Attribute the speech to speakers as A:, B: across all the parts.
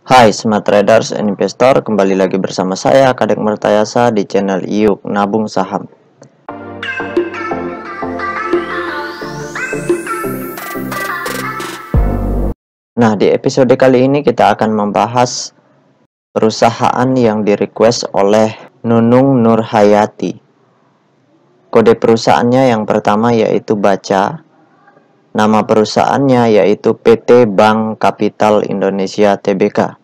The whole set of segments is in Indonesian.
A: Hai Smart Traders and Investor, kembali lagi bersama saya Kadek Mertayasa di channel Yuk Nabung Saham. Nah, di episode kali ini kita akan membahas perusahaan yang di-request oleh Nunung Nurhayati. Kode perusahaannya yang pertama yaitu Baca. Nama perusahaannya yaitu PT Bank Kapital Indonesia Tbk.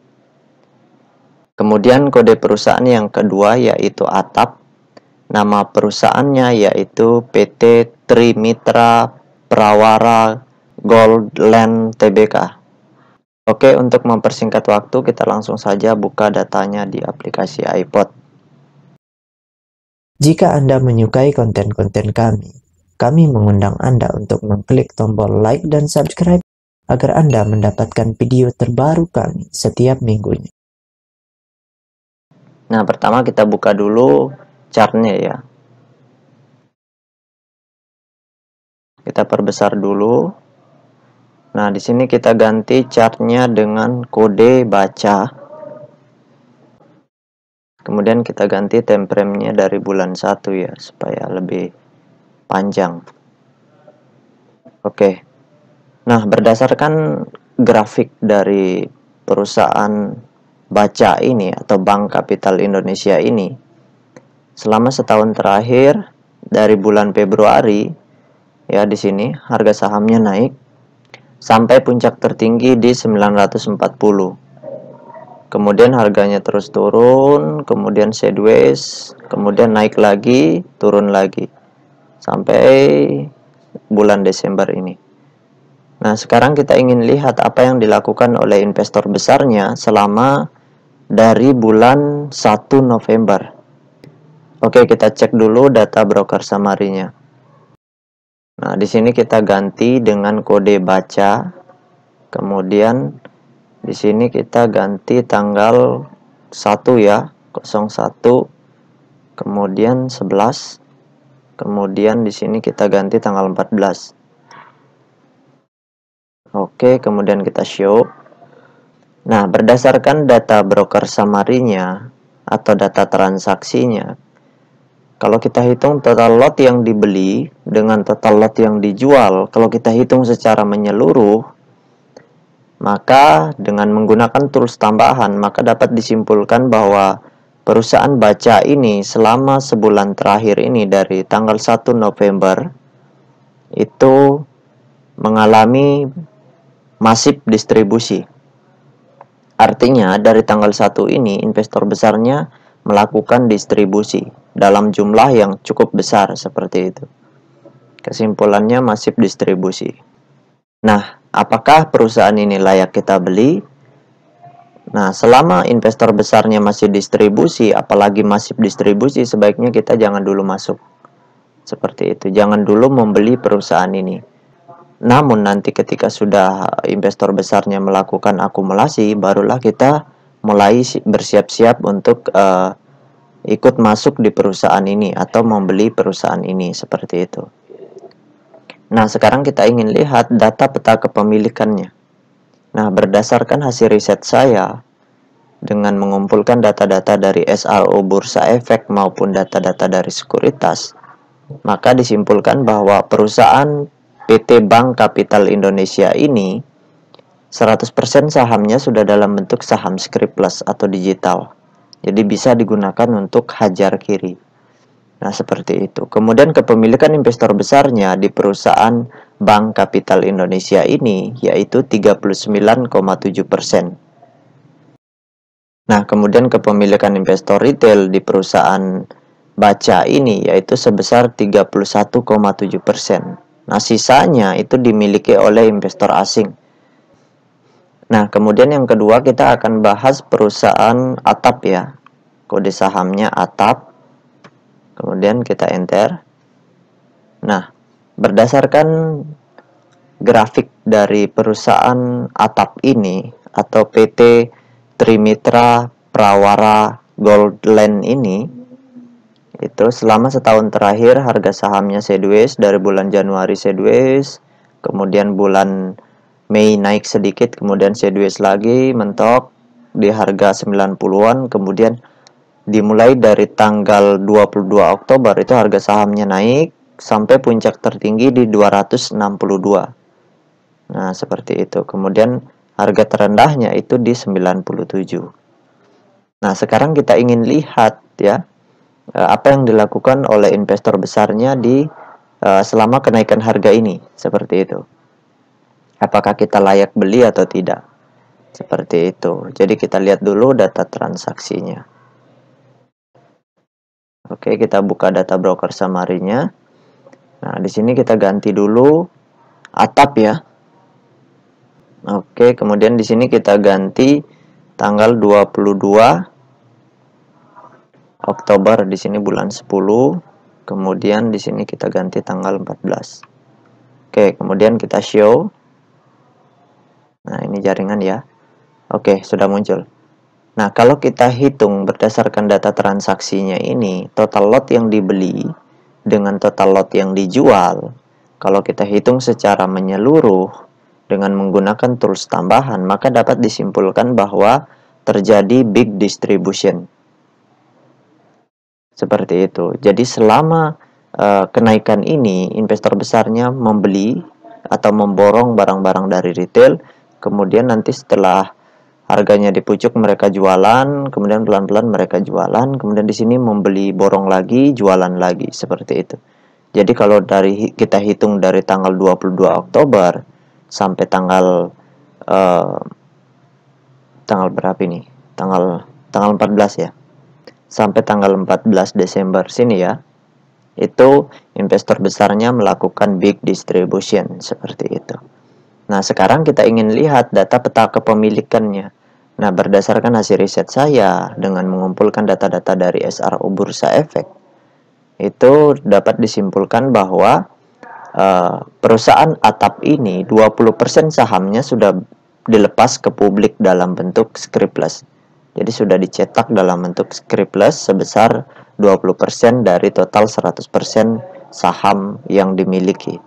A: Kemudian kode perusahaan yang kedua yaitu Atap. Nama perusahaannya yaitu PT Trimitra Prawara Goldland Tbk. Oke, untuk mempersingkat waktu kita langsung saja buka datanya di aplikasi iPod.
B: Jika Anda menyukai konten-konten kami mengundang Anda untuk mengklik tombol like dan subscribe agar Anda mendapatkan video terbaru kami setiap minggunya.
A: Nah, pertama kita buka dulu chartnya ya. Kita perbesar dulu. Nah, di sini kita ganti chartnya dengan kode baca. Kemudian kita ganti time frame-nya dari bulan 1 ya, supaya lebih panjang. Oke. Nah, berdasarkan grafik dari perusahaan Baca ini atau Bank Kapital Indonesia ini, selama setahun terakhir dari bulan Februari ya, di sini harga sahamnya naik sampai puncak tertinggi di 940. Kemudian harganya terus turun, kemudian sideways, kemudian naik lagi, turun lagi sampai bulan Desember ini. Nah, sekarang kita ingin lihat apa yang dilakukan oleh investor besarnya selama dari bulan 1 November. Oke, kita cek dulu data broker summary-nya. Nah, di sini kita ganti dengan kode baca. Kemudian di sini kita ganti tanggal 1 ya, 01. Kemudian 11. Kemudian di sini kita ganti tanggal 14. Oke, kemudian kita show. Nah, berdasarkan data broker summary-nya atau data transaksinya, kalau kita hitung total lot yang dibeli dengan total lot yang dijual, kalau kita hitung secara menyeluruh, maka dengan menggunakan tools tambahan, maka dapat disimpulkan bahwa perusahaan Baca ini selama sebulan terakhir ini dari tanggal 1 November itu mengalami masif distribusi. Artinya dari tanggal 1 ini investor besarnya melakukan distribusi dalam jumlah yang cukup besar seperti itu. Kesimpulannya masif distribusi. Nah, apakah perusahaan ini layak kita beli? Nah, selama investor besarnya masih distribusi, apalagi masif distribusi, sebaiknya kita jangan dulu masuk. Seperti itu, jangan dulu membeli perusahaan ini. Namun nanti ketika sudah investor besarnya melakukan akumulasi, barulah kita mulai bersiap-siap untuk ikut masuk di perusahaan ini atau membeli perusahaan ini, seperti itu. Nah, sekarang kita ingin lihat data peta kepemilikannya. Nah, berdasarkan hasil riset saya, dengan mengumpulkan data-data dari SRO Bursa Efek maupun data-data dari sekuritas, maka disimpulkan bahwa perusahaan PT Bank Kapital Indonesia ini 100% sahamnya sudah dalam bentuk saham scriptless atau digital. Jadi bisa digunakan untuk hajar kiri. Nah, seperti itu. Kemudian kepemilikan investor besarnya di perusahaan Bank Kapital Indonesia ini yaitu 39,7%. Nah, kemudian kepemilikan investor retail di perusahaan Baca ini yaitu sebesar 31,7%. Nah, sisanya itu dimiliki oleh investor asing. Nah, kemudian yang kedua kita akan bahas perusahaan Atap ya. Kode sahamnya Atap. Kemudian kita enter. Nah, berdasarkan grafik dari perusahaan Atap ini atau PT Trimitra Prawara Goldland ini, itu selama setahun terakhir harga sahamnya sideways dari bulan Januari sideways, kemudian bulan Mei naik sedikit, kemudian sideways lagi, mentok. di harga 90-an, kemudian dimulai dari tanggal 22 Oktober itu harga sahamnya naik sampai puncak tertinggi di 262. Nah, seperti itu. Kemudian harga terendahnya itu di 97. Nah, sekarang kita ingin lihat ya apa yang dilakukan oleh investor besarnya di selama kenaikan harga ini, seperti itu. Apakah kita layak beli atau tidak? Seperti itu. Jadi kita lihat dulu data transaksinya. Oke, kita buka data broker summary-nya. Nah, di sini kita ganti dulu atap ya. Oke, kemudian di sini kita ganti tanggal 22 Oktober, di sini bulan 10. Kemudian di sini kita ganti tanggal 14. Oke, kemudian kita show. Nah, ini jaringan ya. Oke, sudah muncul. Nah, kalau kita hitung berdasarkan data transaksinya ini, total lot yang dibeli dengan total lot yang dijual, kalau kita hitung secara menyeluruh dengan menggunakan tools tambahan, maka dapat disimpulkan bahwa terjadi big distribution. Seperti itu. Jadi selama kenaikan ini, investor besarnya membeli atau memborong barang-barang dari retail, kemudian nanti setelah harganya di pucuk mereka jualan, kemudian pelan-pelan mereka jualan, kemudian di sini membeli borong lagi, jualan lagi, seperti itu. Jadi kalau kita hitung dari tanggal 22 Oktober sampai tanggal berapa ini? Tanggal 14 ya. Sampai tanggal 14 Desember sini ya. Itu investor besarnya melakukan big distribution, seperti itu. Nah, sekarang kita ingin lihat data peta kepemilikannya. Nah, berdasarkan hasil riset saya dengan mengumpulkan data-data dari SRO Bursa Efek, itu dapat disimpulkan bahwa perusahaan atap ini 20% sahamnya sudah dilepas ke publik dalam bentuk scriptless. Jadi sudah dicetak dalam bentuk scriptless sebesar 20% dari total 100% saham yang dimiliki.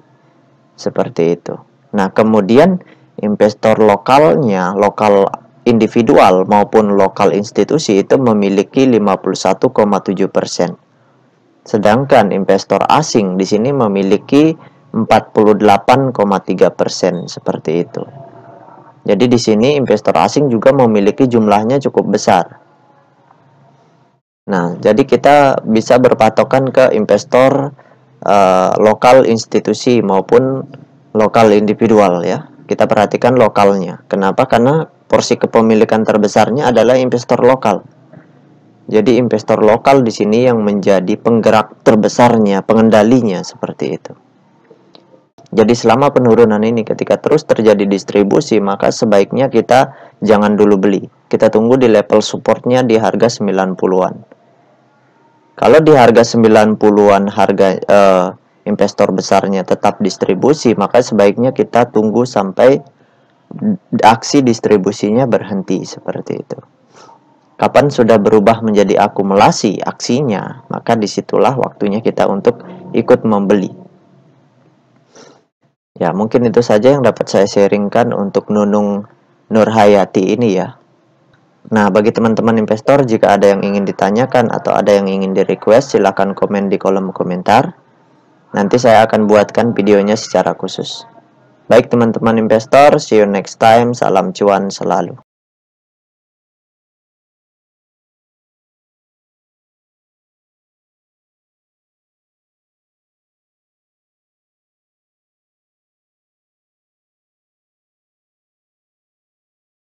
A: Seperti itu. Nah, kemudian investor lokalnya, lokal individual maupun lokal institusi itu memiliki 51,7%. Sedangkan investor asing di sini memiliki 48,3%, seperti itu. Jadi di sini investor asing juga memiliki jumlahnya cukup besar. Nah, jadi kita bisa berpatokan ke investor lokal institusi maupun lokal individual ya. Kita perhatikan lokalnya. Kenapa? Karena porsi kepemilikan terbesarnya adalah investor lokal. Jadi investor lokal di sini yang menjadi penggerak terbesarnya, pengendalinya, seperti itu. Jadi selama penurunan ini ketika terus terjadi distribusi, maka sebaiknya kita jangan dulu beli. Kita tunggu di level supportnya di harga 90-an. Kalau di harga 90-an harga investor besarnya tetap distribusi, maka sebaiknya kita tunggu sampai aksi distribusinya berhenti, seperti itu. Kapan sudah berubah menjadi akumulasi aksinya, maka disitulah waktunya kita untuk ikut membeli. Ya, mungkin itu saja yang dapat saya sharingkan untuk Nunung Nurhayati ini ya. Nah, bagi teman-teman investor, jika ada yang ingin ditanyakan atau ada yang ingin di-request, silakan komen di kolom komentar. Nanti saya akan buatkan videonya secara khusus. Baik teman-teman investor, see you next time. Salam cuan selalu.